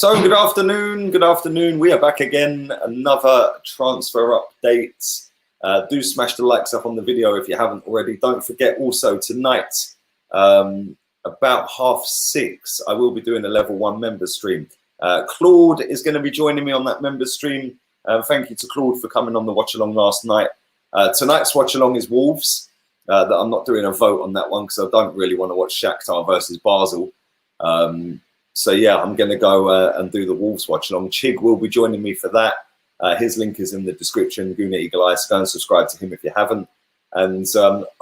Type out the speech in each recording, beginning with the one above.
So good afternoon. We are back again, another transfer update. Do smash the likes up on the video if you haven't already. Don't forget also tonight, about 6:30, I will be doing a level 1 member stream. Claude is going to be joining me on that member stream. Thank you to Claude for coming on the watch along last night. Tonight's watch along is Wolves. That I'm not doing a vote on that one because I don't really want to watch Shakhtar versus Basel. So yeah, I'm going to go and do the Wolves watch along. Chig will be joining me for that. His link is in the description. Guna Eagle Eye, so go and subscribe to him if you haven't. And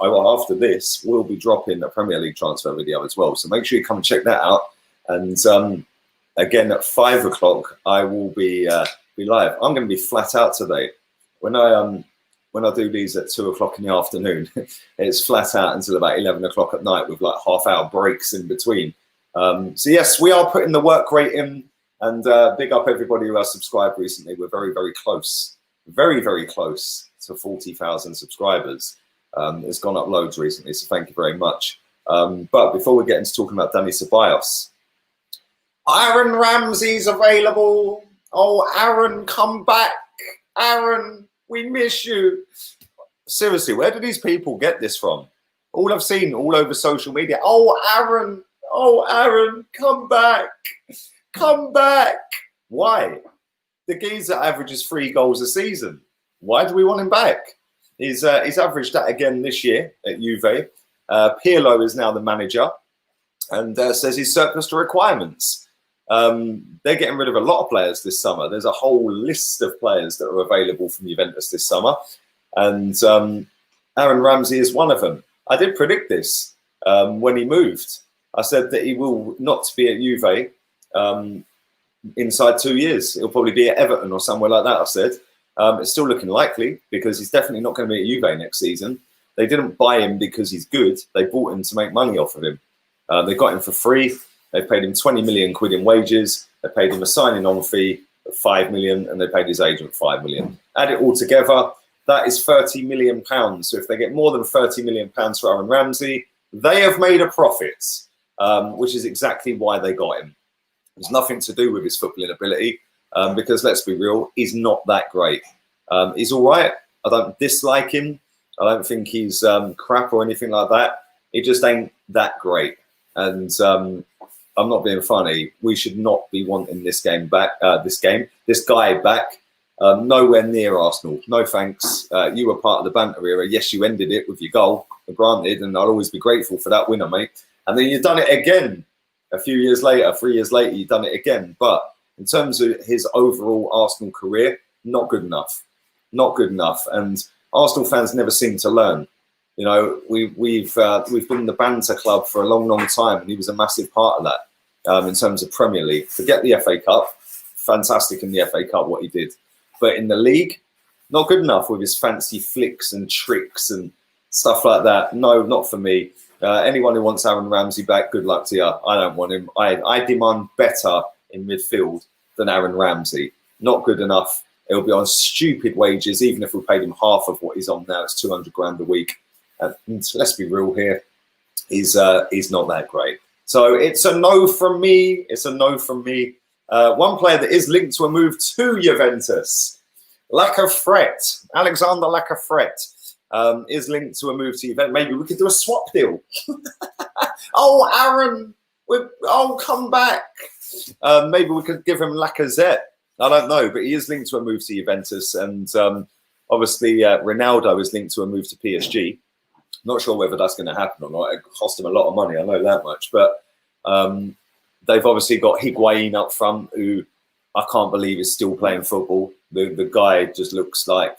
after this, we'll be dropping a Premier League transfer video as well. So make sure you come and check that out. And again, at 5 o'clock, I will be live. I'm going to be flat out today. When I do these at 2 o'clock in the afternoon, it's flat out until about 11 o'clock at night with like half-hour breaks in between. So yes, we are putting the work rate in, and big up everybody who has subscribed recently. We're very, very close to 40,000 subscribers. It's gone up loads recently, so thank you very much. But before we get into talking about Danny Ceballos, Aaron Ramsey's available. Oh, Aaron, come back. Aaron, we miss you. Seriously, where do these people get this from? All I've seen all over social media. Oh, Aaron, come back. Come back. Why? The geezer averages 3 goals a season. Why do we want him back? He's averaged that again this year at Juve. Pirlo is now the manager and says he's surplus to requirements. They're getting rid of a lot of players this summer. There's a whole list of players that are available from Juventus this summer. And Aaron Ramsey is one of them. I did predict this when he moved. I said that he will not be at Juve inside 2 years. He'll probably be at Everton or somewhere like that, I said. It's still looking likely because he's definitely not going to be at Juve next season. They didn't buy him because he's good. They bought him to make money off of him. They got him for free. They paid him 20 million quid in wages. They paid him a signing-on fee of 5 million, and they paid his agent 5 million. Add it all together, that is 30 million pounds. So if they get more than 30 million pounds for Aaron Ramsey, they have made a profit, which is exactly why they got him. It's nothing to do with his footballing ability, because let's be real, he's not that great. He's all right. I don't dislike him. I don't think he's crap or anything like that. He just ain't that great. And I'm not being funny. We should not be wanting this guy back. Nowhere near Arsenal. No thanks. You were part of the banter era. Yes, you ended it with your goal, granted, and I'll always be grateful for that winner, mate. And then you've done it again a few years later, 3 years later, you've done it again. But in terms of his overall Arsenal career, not good enough. Not good enough. And Arsenal fans never seem to learn. You know, we've been the banter club for a long, long time, and he was a massive part of that in terms of Premier League. Forget the FA Cup. Fantastic in the FA Cup, what he did. But in the league, not good enough with his fancy flicks and tricks and stuff like that. No, not for me. Anyone who wants Aaron Ramsey back, good luck to you. I don't want him. I demand better in midfield than Aaron Ramsey. Not good enough. He'll be on stupid wages, even if we paid him half of what he's on now. It's 200 grand a week. And let's be real here. He's not that great. So it's a no from me. It's a no from me. One player that is linked to a move to Juventus, Lacazette, Alexander Lacazette. Is linked to a move to Juventus. Maybe we could do a swap deal. Oh, Aaron, come back. Maybe we could give him Lacazette. I don't know, but he is linked to a move to Juventus, and obviously Ronaldo is linked to a move to PSG. Not sure whether that's going to happen or not. It cost him a lot of money, I know that much. But they've obviously got Higuain up front, who I can't believe is still playing football. The guy just looks like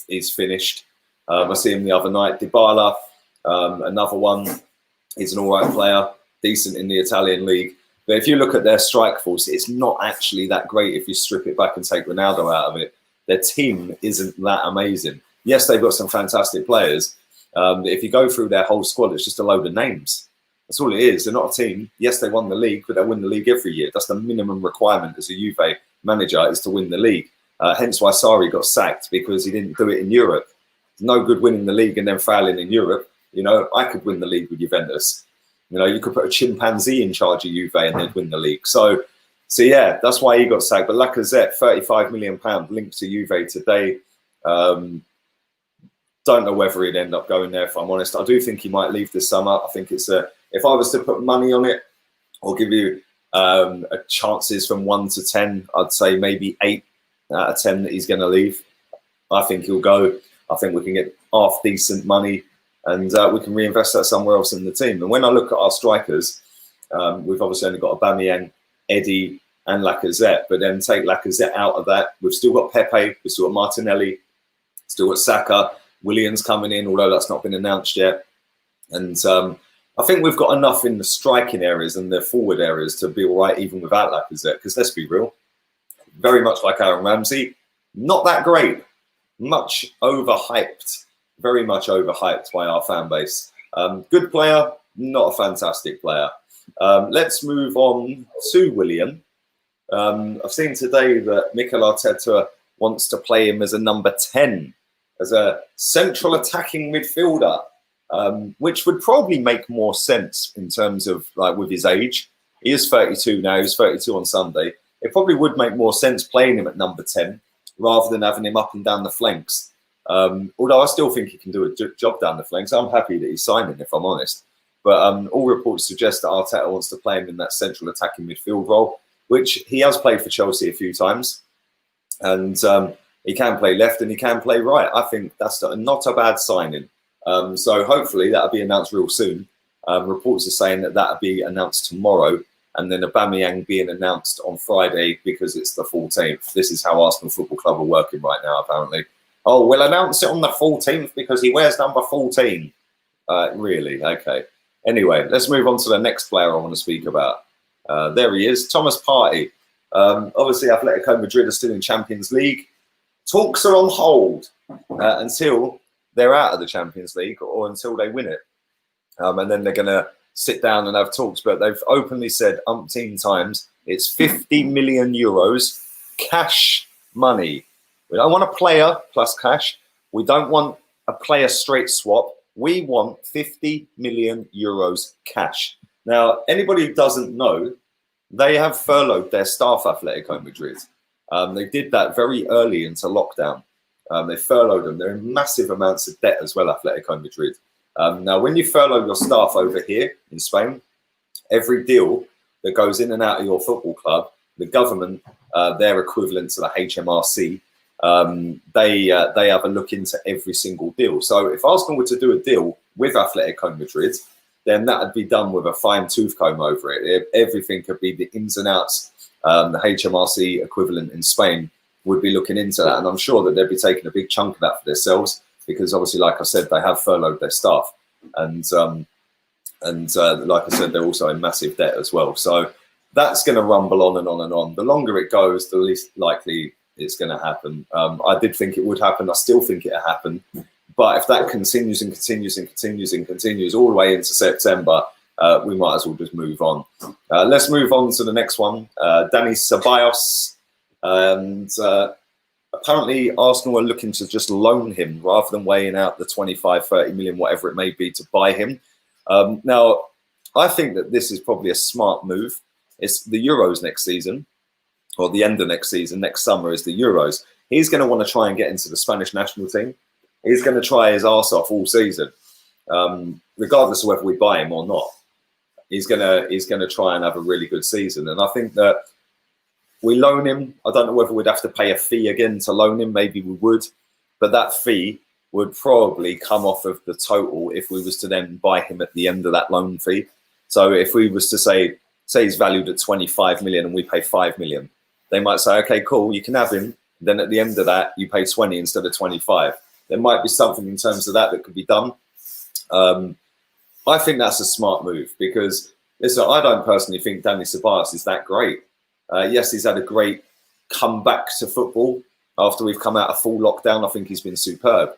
he's finished. I see him the other night. Dybala, another one. He's an all right player, decent in the Italian league. But if you look at their strike force, it's not actually that great if you strip it back and take Ronaldo out of it. Their team isn't that amazing. Yes, they've got some fantastic players. If you go through their whole squad, it's just a load of names. That's all it is. They're not a team. Yes, they won the league, but they win the league every year. That's the minimum requirement as a Juve manager, is to win the league. Hence why Sarri got sacked, because he didn't do it in Europe. No good winning the league and then failing in Europe. You know, I could win the league with Juventus. You know, you could put a chimpanzee in charge of Juve and they'd win the league. So So yeah, that's why he got sacked. But Lacazette, £35 million linked to Juve today. Don't know whether he'd end up going there, if I'm honest. I do think he might leave this summer. I think it's if I was to put money on it, or give you chances from 1 to 10, I'd say maybe 8 out of 10 that he's going to leave. I think he'll go. I think we can get half decent money, and we can reinvest that somewhere else in the team. And when I look at our strikers, we've obviously only got Aubameyang, Eddie, and Lacazette. But then take Lacazette out of that, we've still got Pepe, we've still got Martinelli, still got Saka, Willian's coming in, although that's not been announced yet. And I think we've got enough in the striking areas and the forward areas to be all right, even without Lacazette. Because let's be real, very much like Aaron Ramsey, not that great, much overhyped, very much overhyped by our fan base. Good player, not a fantastic player. Let's move on to Willian. I've seen today that Mikel Arteta wants to play him as a number 10, as a central attacking midfielder, which would probably make more sense in terms of like with his age. He is 32 now. He's 32 on Sunday. It probably would make more sense playing him at number 10 rather than having him up and down the flanks. Although I still think he can do a job down the flanks. I'm happy that he's signing, if I'm honest. But all reports suggest that Arteta wants to play him in that central attacking midfield role, which he has played for Chelsea a few times. And he can play left and he can play right. I think that's not a bad signing. So hopefully that'll be announced real soon. Reports are saying that that'll be announced tomorrow, and then Aubameyang being announced on Friday because it's the 14th. This is how Arsenal Football Club are working right now, apparently. Oh, we'll announce it on the 14th because he wears number 14. Really? Okay. Anyway, let's move on to the next player I want to speak about. There he is, Thomas Partey. Obviously, Atletico Madrid are still in Champions League. Talks are on hold until they're out of the Champions League or until they win it. And then they're going to sit down and have talks. But they've openly said umpteen times, it's 50 million euros cash money. We don't want a player plus cash. We don't want a player straight swap. We want 50 million euros cash. Now, anybody who doesn't know, they have furloughed their staff, Atletico Madrid. They did that very early into lockdown. They furloughed them. They're in massive amounts of debt as well, Atletico Madrid. Now, when you furlough your staff over here in Spain, every deal that goes in and out of your football club, the government, their equivalent to the HMRC, they have a look into every single deal. So if Arsenal were to do a deal with Atletico Madrid, then that would be done with a fine-tooth comb over it. Everything could be the ins and outs. The HMRC equivalent in Spain would be looking into that. And I'm sure that they'd be taking a big chunk of that for themselves because obviously, like I said, they have furloughed their staff. And like I said, they're also in massive debt as well. So that's going to rumble on and on and on. The longer it goes, the least likely it's going to happen. I did think it would happen. I still think it'll happen. But if that continues and continues and continues and continues all the way into September, we might as well just move on. Let's move on to the next one. Danny Ceballos. And apparently Arsenal are looking to just loan him rather than weighing out the 25, 30 million, whatever it may be, to buy him. Now, I think that this is probably a smart move. It's the Euros next season, or the end of next season. Next summer is the Euros. He's going to want to try and get into the Spanish national team. He's going to try his arse off all season, regardless of whether we buy him or not. He's going to try and have a really good season. And I think that we loan him. I don't know whether we'd have to pay a fee again to loan him. Maybe we would. But that fee would probably come off of the total if we was to then buy him at the end of that loan fee. So if we was to say he's valued at 25 million and we pay 5 million, they might say, okay, cool, you can have him. Then at the end of that, you pay 20 instead of 25. There might be something in terms of that could be done. I think that's a smart move because, listen, I don't personally think Danny Ceballos is that great. Yes, he's had a great comeback to football after we've come out of full lockdown. I think he's been superb.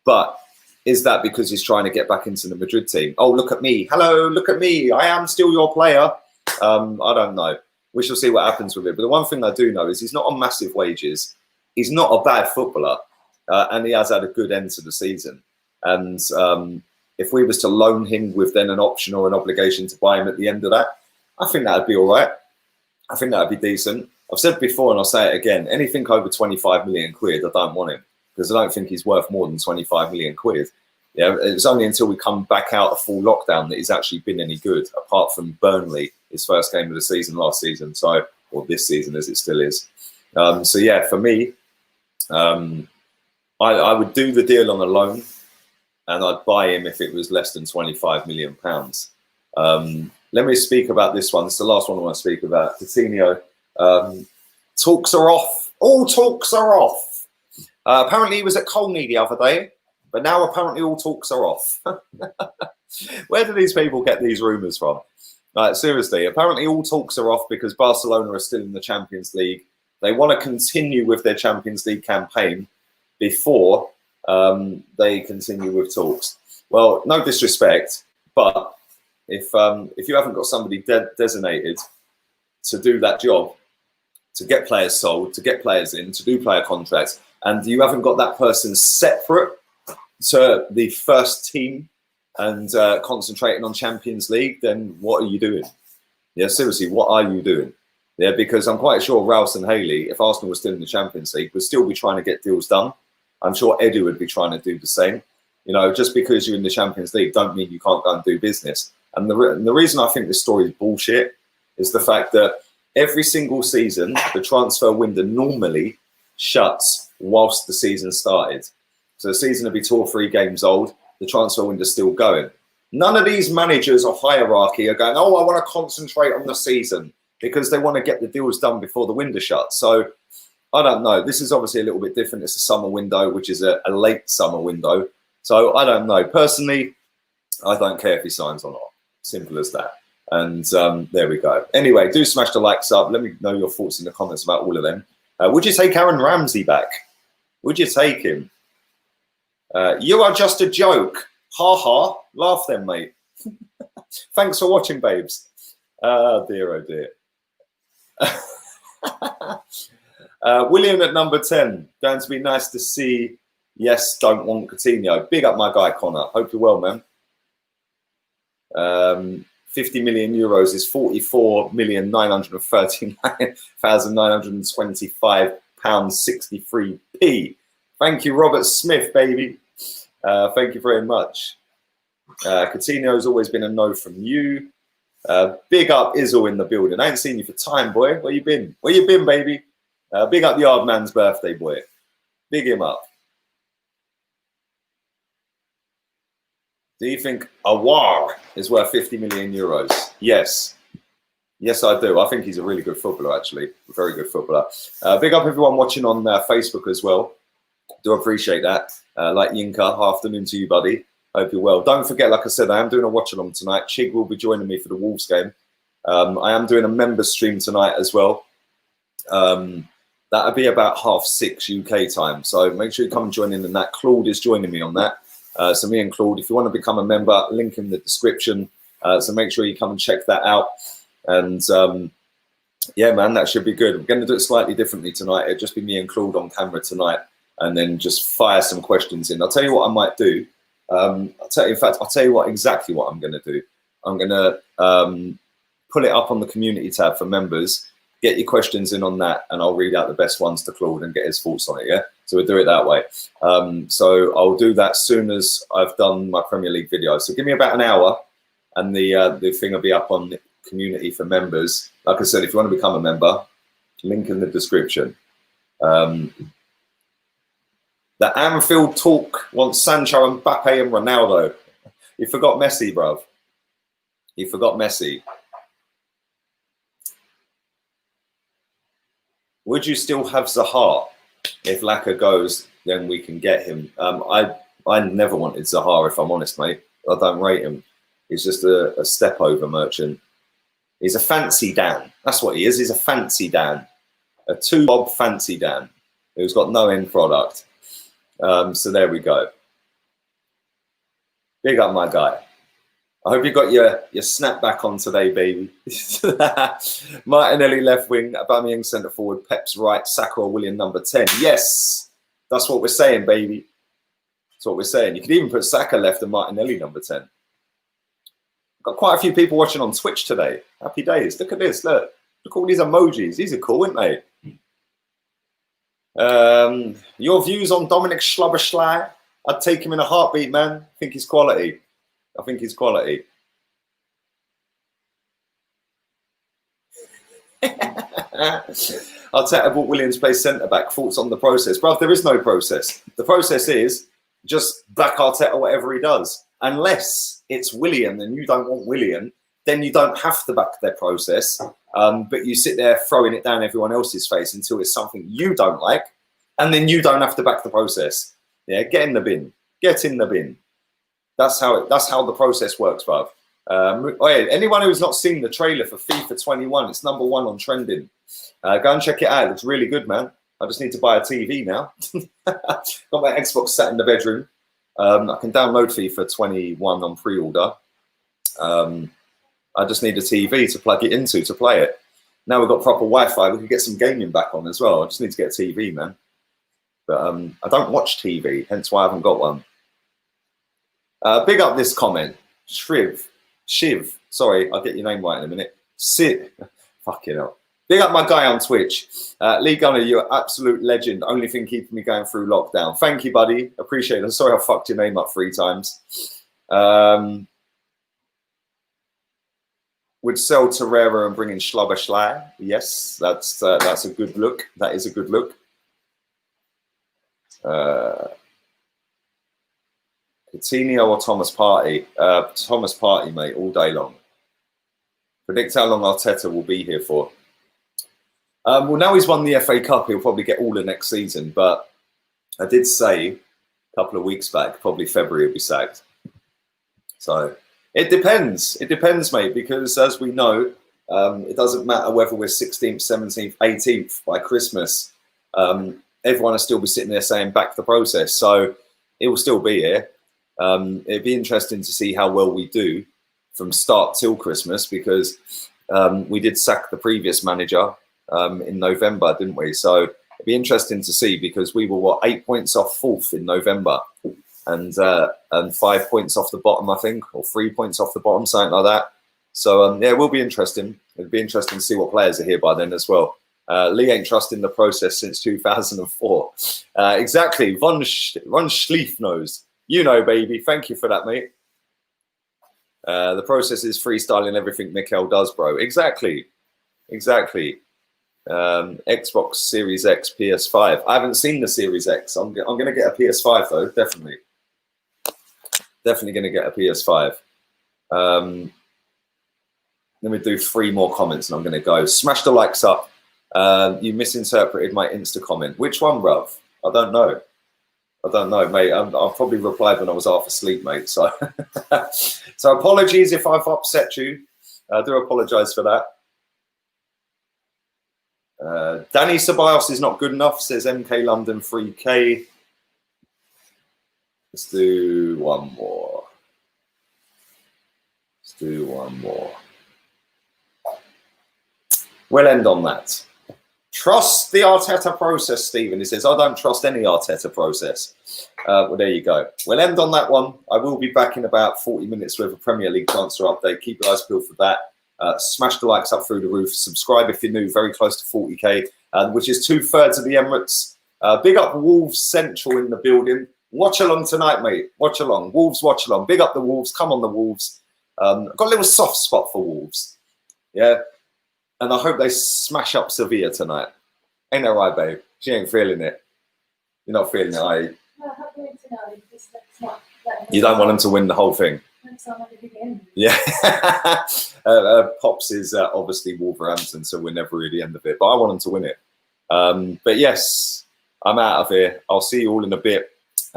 But is that because he's trying to get back into the Madrid team? Oh, look at me. Hello, look at me. I am still your player. I don't know. We shall see what happens with it. But the one thing I do know is he's not on massive wages. He's not a bad footballer. And he has had a good end to the season. And if we was to loan him with then an option or an obligation to buy him at the end of that, I think that would be all right. I think that would be decent. I've said before and I'll say it again, anything over 25 million quid, I don't want him, because I don't think he's worth more than 25 million quid. Yeah, it's only until we come back out of full lockdown that he's actually been any good, apart from Burnley, his first game of the season last season, so, or this season as it still is. So yeah, for me, I would do the deal on a loan, and I'd buy him if it was less than £25 million. Let me speak about this one. It's the last one I want to speak about. Coutinho. Talks are off. All talks are off. Apparently he was at Colney the other day, but now apparently all talks are off. Where do these people get these rumours from? Like, seriously, apparently all talks are off because Barcelona are still in the Champions League. They want to continue with their Champions League campaign before they continue with talks. Well, no disrespect, but if you haven't got somebody designated to do that job, to get players sold, to get players in, to do player contracts, and you haven't got that person separate to the first team and concentrating on Champions League, then what are you doing? Yeah, seriously, what are you doing? Yeah, because I'm quite sure Rouse and Haley, if Arsenal was still in the Champions League, would still be trying to get deals done. I'm sure Edu would be trying to do the same. You know, just because you're in the Champions League don't mean you can't go and do business. And the reason I think this story is bullshit is the fact that every single season, the transfer window normally shuts whilst the season started. So the season will be 2 or 3 games old, the transfer window is still going. None of these managers or hierarchy are going, oh, I want to concentrate on the season, because they want to get the deals done before the window shuts. So I don't know. This is obviously a little bit different. It's a summer window, which is a late summer window. So I don't know. Personally, I don't care if he signs or not. Simple as that. And there we go. Anyway, do smash the likes up. Let me know your thoughts in the comments about all of them. Would you take Aaron Ramsey back? Would you take him? You are just a joke. Ha ha. Laugh then, mate. Thanks for watching, babes. Oh dear, oh dear. Willian at number 10. Going to be nice to see. Yes, don't want Coutinho. Big up my guy, Connor. Hope you're well, man. 50 million euros is 44,939,925 pounds 63p. Thank you, Robert Smith, baby. Thank you very much. Coutinho has always been a no from you. Big up Izzle in the building. I ain't seen you for time, boy. Where you been? Where you been, baby? Big up the Yard Man's birthday, boy. Big him up. Do you think Awar is worth 50 million euros? Yes. Yes, I do. I think he's a really good footballer, actually. A very good footballer. Big up everyone watching on Facebook as well. Do appreciate that. Like Yinka, afternoon to you, buddy. Hope you're well. Don't forget, like I said, I am doing a watch-along tonight. Chig will be joining me for the Wolves game. I am doing a member stream tonight as well. That'll be about 6:30 UK time. So make sure you come and join in that. Claude is joining me on that. So me and Claude, if you want to become a member, link in the description. So make sure you come and check that out. And yeah, man, that should be good. We're going to do it slightly differently tonight. It'll just be me and Claude on camera tonight, and then just fire some questions in. I'll tell you what I might do. I'll tell you what exactly what I'm going to do. I'm going to pull it up on the community tab for members. Get your questions in on that, and I'll read out the best ones to Claude and get his thoughts on it. Yeah, so we'll do it that way. So I'll do that soon as I've done my Premier League video. So give me about an hour, and the thing will be up on the community for members. Like I said, if you want to become a member, link in the description. The Anfield talk wants Sancho, Mbappe, and Ronaldo. You forgot Messi, bruv. You forgot Messi. Would you still have Zaha? If Laka goes, then we can get him. I never wanted Zaha, if I'm honest, mate. I don't rate him. He's just a step-over merchant. He's a fancy Dan. That's what he is. He's a fancy Dan. A two-bob fancy Dan who's got no end product. So there we go. Big up my guy. I hope you got your snapback on today, baby. Martinelli left wing, Aubameyang centre forward, Pep's right, Saka or Willian number 10. Yes, that's what we're saying, baby. That's what we're saying. You could even put Saka left and Martinelli number 10. Got quite a few people watching on Twitch today. Happy days. Look at this. Look Look at all these emojis. These are cool, aren't they? Your views on Dominic Schlabberschlei? I'd take him in a heartbeat, man. I think he's quality. I think he's quality. Arteta bought Williams play centre-back. Thoughts on the process? Bruv, there is no process. The process is just back Arteta whatever he does. Unless it's Willian and you don't want Willian, then you don't have to back their process. But you sit there throwing it down everyone else's face until it's something you don't like, and then you don't have to back the process. Yeah, get in the bin. Get in the bin. That's how the process works, bruv. Anyone who's not seen the trailer for FIFA 21, it's #1 on trending. Go and check it out. It looks really good, man. I just need to buy a TV now. Got my Xbox sat in the bedroom. I can download FIFA 21 on pre-order. I just need a TV to plug it into to play it. Now we've got proper Wi-Fi. We can get some gaming back on as well. I just need to get a TV, man. But I don't watch TV, hence why I haven't got one. Big up this comment. Shiv. Sorry, I'll get your name right in a minute. Sid. Fucking hell. Big up my guy on Twitch. Lee Gunner, you're an absolute legend. Only thing keeping me going through lockdown. Thank you, buddy. Appreciate it. I'm sorry I fucked your name up 3 times. Would sell Torreira and bring in Schlabberschlei. Yes, that's a good look. That is a good look. Coutinho or Thomas Partey? Thomas Partey, mate, all day long. Predict how long Arteta will be here for. Well, now he's won the FA Cup, he'll probably get all the next season. But I did say a couple of weeks back, probably February he'll be sacked. So it depends. It depends, mate, because as we know, it doesn't matter whether we're 16th, 17th, 18th by Christmas. Everyone will still be sitting there saying back the process. So it will still be here. It'd be interesting to see how well we do from start till Christmas, because we did sack the previous manager in November, didn't we? So it'd be interesting to see, because we were 8 points off 4th in November, and 5 points off the bottom, I think, or 3 points off the bottom, something like that. So yeah, it will be interesting. It'd be interesting to see what players are here by then as well. Lee ain't trusting the process since 2004. Exactly. Von Schlief knows. You know, baby. Thank you for that, mate. The process is freestyling everything Mikel does, bro. Exactly. Exactly. Xbox Series X, PS5. I haven't seen the Series X. I'm going to get a PS5, though. Definitely. Definitely going to get a PS5. Let me do 3 more comments and I'm going to go. Smash the likes up. You misinterpreted my Insta comment. Which one, bruv? I don't know. I don't know, mate. I've probably replied when I was half asleep, mate. So, so apologies if I've upset you. I do apologise for that. Danny Ceballos is not good enough, says MK London 3K. Let's do one more. Let's do one more. We'll end on that. Trust the Arteta process, Stephen. He says, I don't trust any Arteta process. Well, there you go. We'll end on that one. I will be back in about 40 minutes with a Premier League transfer update. Keep your eyes peeled for that. Smash the likes up through the roof. Subscribe if you're new. Very close to 40k, which is 2/3 of the Emirates. Big up Wolves Central in the building. Watch along tonight, mate. Watch along. Wolves, watch along. Big up the Wolves. Come on, the Wolves. I've got a little soft spot for Wolves. Yeah. And I hope they smash up Sevilla tonight. Ain't that right, babe? She ain't feeling it. You're not feeling it, are you? No, how can to know? You don't want them to win the whole thing. Yeah. Pops is obviously Wolverhampton, so we're never really the end of it. But I want them to win it. But yes, I'm out of here. I'll see you all in a bit.